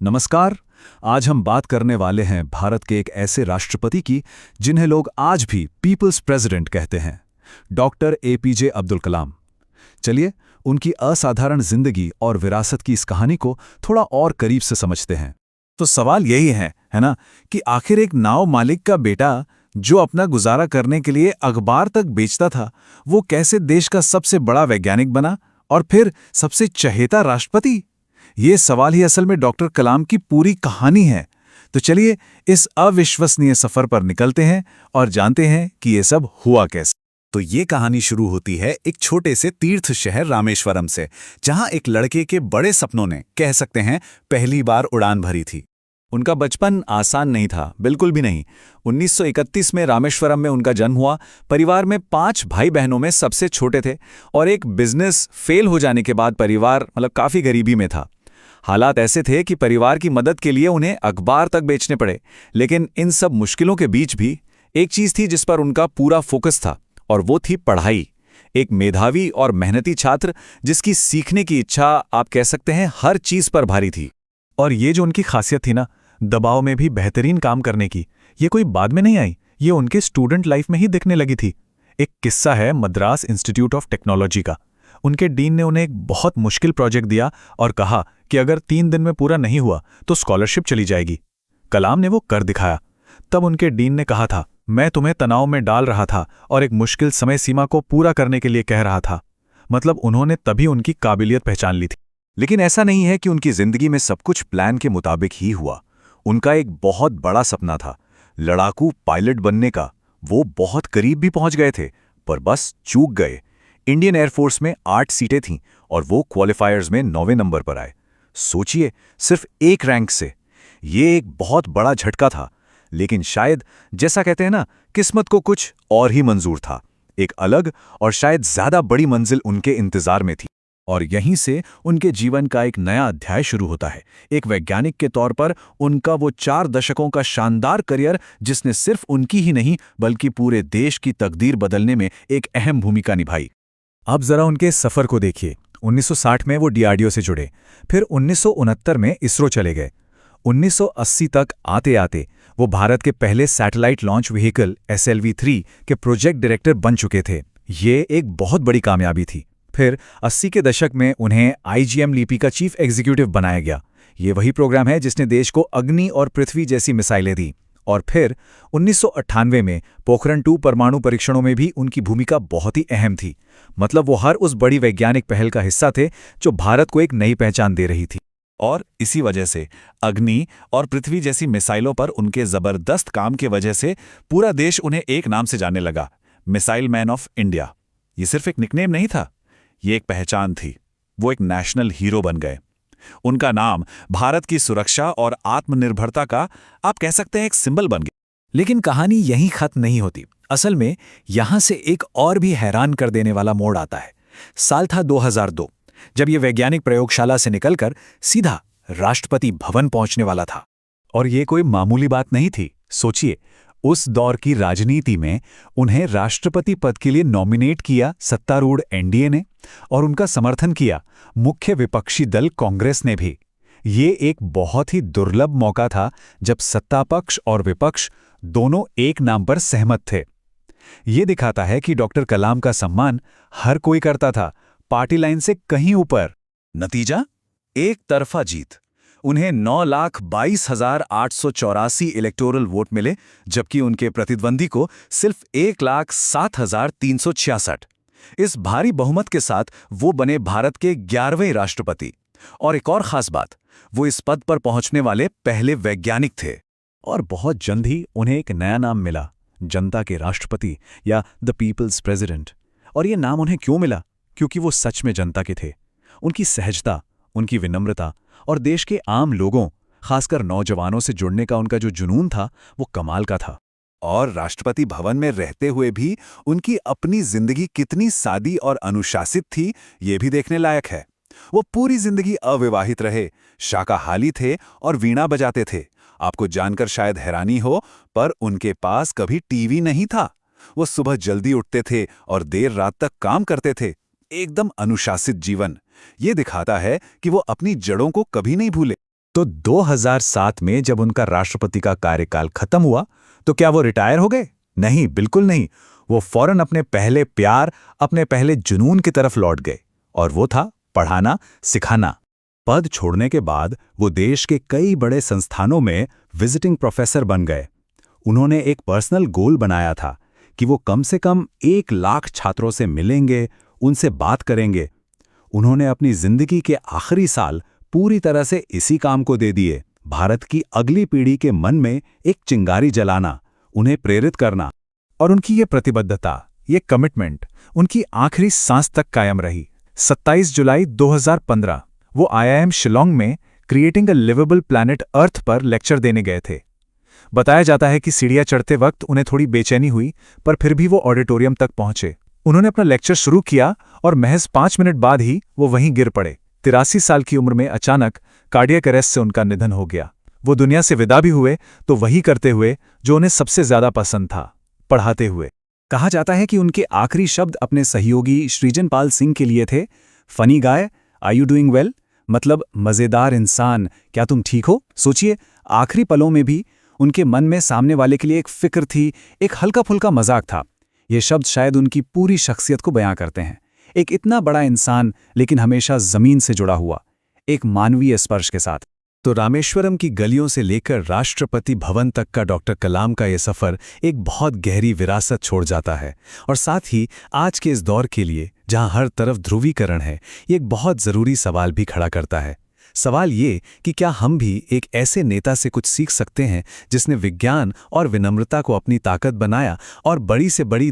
नमस्कार। आज हम बात करने वाले हैं भारत के एक ऐसे राष्ट्रपति की जिन्हें लोग आज भी पीपल्स प्रेसिडेंट कहते हैं, डॉक्टर एपीजे अब्दुल कलाम। चलिए उनकी असाधारण जिंदगी और विरासत की इस कहानी को थोड़ा और करीब से समझते हैं। तो सवाल यही है ना, कि आखिर एक नाव मालिक का बेटा जो अपना गुजारा करने के लिए अखबार तक बेचता था, वो कैसे देश का सबसे बड़ा वैज्ञानिक बना और फिर सबसे चहेता राष्ट्रपति? ये सवाल ही असल में डॉक्टर कलाम की पूरी कहानी है। तो चलिए इस अविश्वसनीय सफर पर निकलते हैं और जानते हैं कि ये सब हुआ कैसे। तो ये कहानी शुरू होती है एक छोटे से तीर्थ शहर रामेश्वरम से, जहां एक लड़के के बड़े सपनों ने, कह सकते हैं, पहली बार उड़ान भरी थी। उनका बचपन आसान नहीं था, बिल्कुल भी नहीं। 1931 में रामेश्वरम में उनका जन्म हुआ। परिवार में 5 भाई बहनों में सबसे छोटे थे और एक बिजनेस फेल हो जाने के बाद परिवार काफ़ी गरीबी में था। हालात ऐसे थे कि परिवार की मदद के लिए उन्हें अखबार तक बेचने पड़े। लेकिन इन सब मुश्किलों के बीच भी एक चीज़ थी जिस पर उनका पूरा फोकस था, और वो थी पढ़ाई। एक मेधावी और मेहनती छात्र जिसकी सीखने की इच्छा, आप कह सकते हैं, हर चीज़ पर भारी थी। और ये जो उनकी खासियत थी ना, दबाव में भी बेहतरीन काम करने की, ये कोई बाद में नहीं आई, ये उनके स्टूडेंट लाइफ में ही दिखने लगी थी। एक किस्सा है मद्रास इंस्टीट्यूट ऑफ टेक्नोलॉजी का। उनके डीन ने उन्हें एक बहुत मुश्किल प्रोजेक्ट दिया और कहा कि अगर 3 दिन में पूरा नहीं हुआ तो स्कॉलरशिप चली जाएगी। कलाम ने वो कर दिखाया। तब उनके डीन ने कहा था, मैं तुम्हें तनाव में डाल रहा था और एक मुश्किल समय सीमा को पूरा करने के लिए कह रहा था। मतलब उन्होंने तभी उनकी काबिलियत पहचान ली थी। लेकिन ऐसा नहीं है कि उनकी जिंदगी में सब कुछ प्लान के मुताबिक ही हुआ। उनका एक बहुत बड़ा सपना था, लड़ाकू पायलट बनने का। वो बहुत करीब भी पहुंच गए थे, पर बस चूक गए। इंडियन एयरफोर्स में 8 सीटें थीं और वो क्वालिफायर्स में 9वें नंबर पर आए। सोचिए, सिर्फ एक रैंक से। ये एक बहुत बड़ा झटका था। लेकिन शायद, जैसा कहते हैं ना, किस्मत को कुछ और ही मंजूर था। एक अलग और शायद ज्यादा बड़ी मंजिल उनके इंतजार में थी। और यहीं से उनके जीवन का एक नया अध्याय शुरू होता है। एक वैज्ञानिक के तौर पर उनका वो 4 दशकों का शानदार करियर, जिसने सिर्फ उनकी ही नहीं बल्कि पूरे देश की तकदीर बदलने में एक अहम भूमिका निभाई। अब जरा उनके सफर को देखिए। 1960 में वो डीआरडीओ से जुड़े, फिर 1969 में इसरो चले गए। 1980 तक आते आते वो भारत के पहले सैटेलाइट लॉन्च व्हीकल SLV-3 के प्रोजेक्ट डायरेक्टर बन चुके थे। ये एक बहुत बड़ी कामयाबी थी। फिर 80 के दशक में उन्हें IGM लिपि का चीफ एग्जीक्यूटिव बनाया गया। ये वही प्रोग्राम है जिसने देश को अग्नि और पृथ्वी जैसी मिसाइलें दी। और फिर 1998 में पोखरण 2 परमाणु परीक्षणों में भी उनकी भूमिका बहुत ही अहम थी। मतलब वो हर उस बड़ी वैज्ञानिक पहल का हिस्सा थे जो भारत को एक नई पहचान दे रही थी। और इसी वजह से अग्नि और पृथ्वी जैसी मिसाइलों पर उनके जबरदस्त काम की वजह से पूरा देश उन्हें एक नाम से जानने लगा, मिसाइल मैन ऑफ इंडिया। ये सिर्फ एक निकनेम नहीं था, ये एक पहचान थी। वो एक नेशनल हीरो बन गए। उनका नाम भारत की सुरक्षा और आत्मनिर्भरता का, आप कह सकते हैं, एक सिंबल बन गया। लेकिन कहानी यहीं खत्म नहीं होती। असल में यहां से एक और भी हैरान कर देने वाला मोड़ आता है। साल था 2002, जब ये वैज्ञानिक प्रयोगशाला से निकलकर सीधा राष्ट्रपति भवन पहुंचने वाला था। और ये कोई मामूली बात नहीं थी। सोचिए, उस दौर की राजनीति में उन्हें राष्ट्रपति पद के लिए नॉमिनेट किया सत्तारूढ़ एनडीए ने, और उनका समर्थन किया मुख्य विपक्षी दल कांग्रेस ने भी। ये एक बहुत ही दुर्लभ मौका था जब सत्ता पक्ष और विपक्ष दोनों एक नाम पर सहमत थे। ये दिखाता है कि डॉक्टर कलाम का सम्मान हर कोई करता था, पार्टी लाइन से कहीं ऊपर। नतीजा, एक तरफा जीत। उन्हें 9,22,884 इलेक्टोरल वोट मिले, जबकि उनके प्रतिद्वंदी को सिर्फ 1,07,366। इस भारी बहुमत के साथ वो बने भारत के 11वें राष्ट्रपति। और एक और खास बात, वो इस पद पर पहुंचने वाले पहले वैज्ञानिक थे। और बहुत जल्द ही उन्हें एक नया नाम मिला, जनता के राष्ट्रपति या द पीपल्स प्रेसिडेंट। और ये नाम उन्हें क्यों मिला? क्योंकि वो सच में जनता के थे। उनकी सहजता, उनकी विनम्रता और देश के आम लोगों, खासकर नौजवानों से जुड़ने का उनका जो जुनून था, वो कमाल का था। और राष्ट्रपति भवन में रहते हुए भी उनकी अपनी जिंदगी कितनी सादी और अनुशासित थी, ये भी देखने लायक है। वो पूरी जिंदगी अविवाहित रहे, शाकाहारी थे और वीणा बजाते थे। आपको जानकर शायद हैरानी हो, पर उनके पास कभी टीवी नहीं था। वो सुबह जल्दी उठते थे और देर रात तक काम करते थे। एकदम अनुशासित जीवन। ये दिखाता है कि वो अपनी जड़ों को कभी नहीं भूले। तो 2007 में जब उनका राष्ट्रपति का कार्यकाल खत्म हुआ तो क्या वो रिटायर हो गए? नहीं, बिल्कुल नहीं। वो फौरन अपने पहले प्यार, अपने पहले जुनून की तरफ लौट गए, और वो था पढ़ाना, सिखाना। पद छोड़ने के बाद वो देश के कई बड़े संस्थानों में विजिटिंग प्रोफेसर बन गए। उन्होंने एक पर्सनल गोल बनाया था कि वो कम से कम 1 लाख छात्रों से मिलेंगे, उनसे बात करेंगे। उन्होंने अपनी जिंदगी के आखिरी साल पूरी तरह से इसी काम को दे दिए। भारत की अगली पीढ़ी के मन में एक चिंगारी जलाना, उन्हें प्रेरित करना। और उनकी ये प्रतिबद्धता, ये कमिटमेंट उनकी आखिरी सांस तक कायम रही। 27 जुलाई 2015 वो IIM शिलोंग में creating a liveable planet earth पर लेक्चर देने गए थे। बताया जाता है कि सीढ़ियां चढ़ते वक्त उन्हें थोड़ी बेचैनी हुई, पर फिर भी वो ऑडिटोरियम तक पहुंचे। उन्होंने अपना लेक्चर शुरू किया और महज 5 मिनट बाद ही वो वहीं गिर पड़े। 83 साल की उम्र में अचानक कार्डियक अरेस्ट से उनका निधन हो गया। वो दुनिया से विदा भी हुए तो वही करते हुए जो उन्हें सबसे ज्यादा पसंद था, पढ़ाते हुए। कहा जाता है कि उनके आखिरी शब्द अपने सहयोगी सृजन पाल सिंह के लिए थे, funny guy, are you doing well? मतलब मजेदार इंसान, क्या तुम ठीक हो? सोचिए, आखिरी पलों में भी उनके मन में सामने वाले के लिए एक फिक्र थी, एक हल्का फुल्का मजाक था। ये शब्द शायद उनकी पूरी शख्सियत को बयां करते हैं। एक इतना बड़ा इंसान, लेकिन हमेशा जमीन से जुड़ा हुआ, एक मानवीय स्पर्श के साथ। तो रामेश्वरम की गलियों से लेकर राष्ट्रपति भवन तक का डॉक्टर कलाम का ये सफ़र एक बहुत गहरी विरासत छोड़ जाता है, और साथ ही आज के इस दौर के लिए जहां हर तरफ ध्रुवीकरण है, ये एक बहुत ज़रूरी सवाल भी खड़ा करता है। सवाल ये कि क्या हम भी एक ऐसे नेता से कुछ सीख सकते हैं जिसने विज्ञान और विनम्रता को अपनी ताकत बनाया और बड़ी से बड़ी